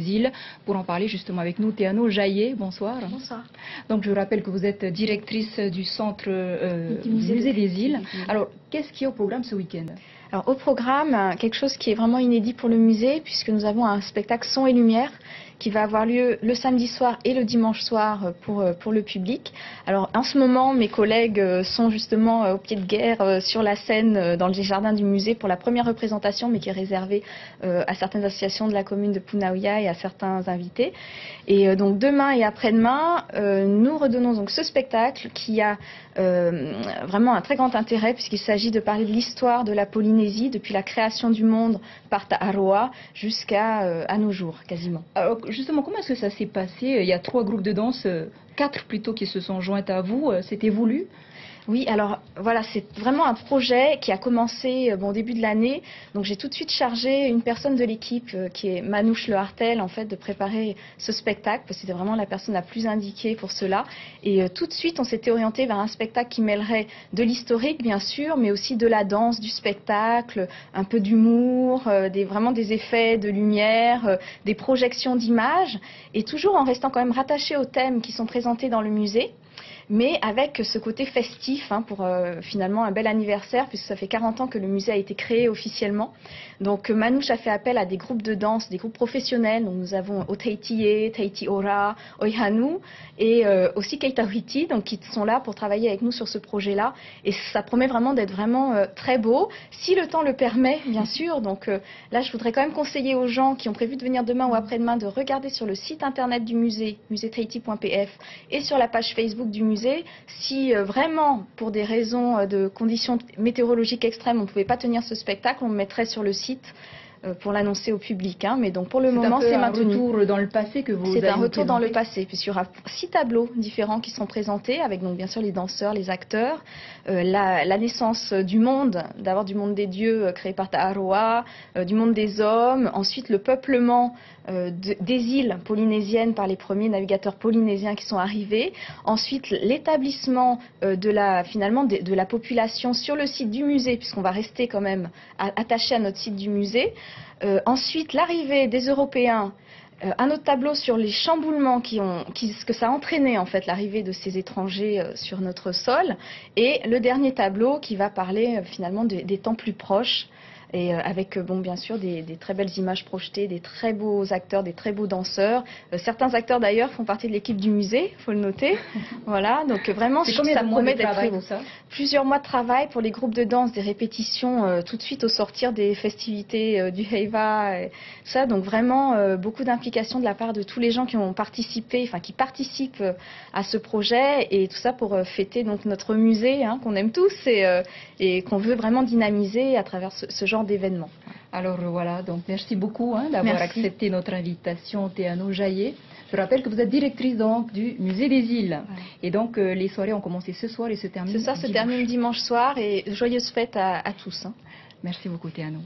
îles. Pour en parler justement avec nous, Théano Jaillet, bonsoir. Bonsoir. Donc je rappelle que vous êtes directrice du centre du musée des îles. Alors, qu'est-ce qui est au programme ce week-end? Alors au programme, quelque chose qui est vraiment inédit pour le musée, puisque nous avons un spectacle son et lumière qui va avoir lieu le samedi soir et le dimanche soir pour le public. Alors en ce moment, mes collègues sont justement au pied de guerre sur la scène dans les jardins du musée pour la première représentation, mais qui est réservée à certaines associations de la commune de Punaouia et à certains invités. Et donc demain et après-demain, nous redonnons donc ce spectacle qui a vraiment un très grand intérêt, puisqu'il s'agit de parler de l'histoire de la Polynésie depuis la création du monde par Ta'aroa jusqu'à à nos jours quasiment. Alors justement, comment est-ce que ça s'est passé? Il y a 3 groupes de danse, 4 plutôt, qui se sont joints à vous. C'était voulu? Oui, alors voilà, c'est vraiment un projet qui a commencé au début de l'année. Donc j'ai tout de suite chargé une personne de l'équipe qui est Manouche Le Hartel en fait de préparer ce spectacle, parce que c'était vraiment la personne la plus indiquée pour cela. Et tout de suite, on s'était orienté vers un spectacle qui mêlerait de l'historique bien sûr, mais aussi de la danse, du spectacle, un peu d'humour, vraiment des effets de lumière, des projections d'images, et toujours en restant quand même rattaché aux thèmes qui sont présentés dans le musée, mais avec ce côté festif pour finalement un bel anniversaire, puisque ça fait 40 ans que le musée a été créé officiellement. Donc Manouche a fait appel à des groupes de danse, des groupes professionnels. Donc nous avons Otaitié, Taiti Ora, Oihanu et aussi Keitahiti, donc qui sont là pour travailler avec nous sur ce projet-là. Et ça promet vraiment d'être vraiment très beau, si le temps le permet, bien sûr. Donc là, je voudrais quand même conseiller aux gens qui ont prévu de venir demain ou après-demain de regarder sur le site internet du musée, museetaiti.pf, et sur la page Facebook du musée. Si vraiment, pour des raisons de conditions météorologiques extrêmes, on ne pouvait pas tenir ce spectacle, on le mettrait sur le site pour l'annoncer au public. Mais donc pour le moment, c'est maintenu. C'est un retour dans le passé que vous C'est un retour dans le passé, puisqu'il y aura 6 tableaux différents qui seront présentés, avec donc bien sûr les danseurs, les acteurs, la naissance du monde, d'abord du monde des dieux créé par Ta'aroa, du monde des hommes, ensuite le peuplement des îles polynésiennes par les premiers navigateurs polynésiens qui sont arrivés, ensuite l'établissement de la population sur le site du musée, puisqu'on va rester quand même attaché à notre site du musée, ensuite l'arrivée des Européens, un autre tableau sur les chamboulements ce que ça a entraîné en fait l'arrivée de ces étrangers sur notre sol, et le dernier tableau qui va parler finalement des temps plus proches, et avec bien sûr des très belles images projetées, des très beaux acteurs, des très beaux danseurs. Certains acteurs d'ailleurs font partie de l'équipe du musée, il faut le noter. Voilà, donc vraiment ça promet d'être très beau. Plusieurs mois de travail pour les groupes de danse, des répétitions tout de suite au sortir des festivités du Heiva, et ça, donc vraiment beaucoup d'implication de la part de tous les gens qui ont participé, qui participent à ce projet, et tout ça pour fêter donc notre musée qu'on aime tous et qu'on veut vraiment dynamiser à travers ce genre d'événements. Alors voilà, donc merci beaucoup d'avoir accepté notre invitation, Théano Jaillet. Je rappelle que vous êtes directrice donc du musée des îles. Ouais. Et donc les soirées ont commencé ce soir et se terminent dimanche. Se termine dimanche soir, et joyeuses fêtes à tous. Merci beaucoup Théano.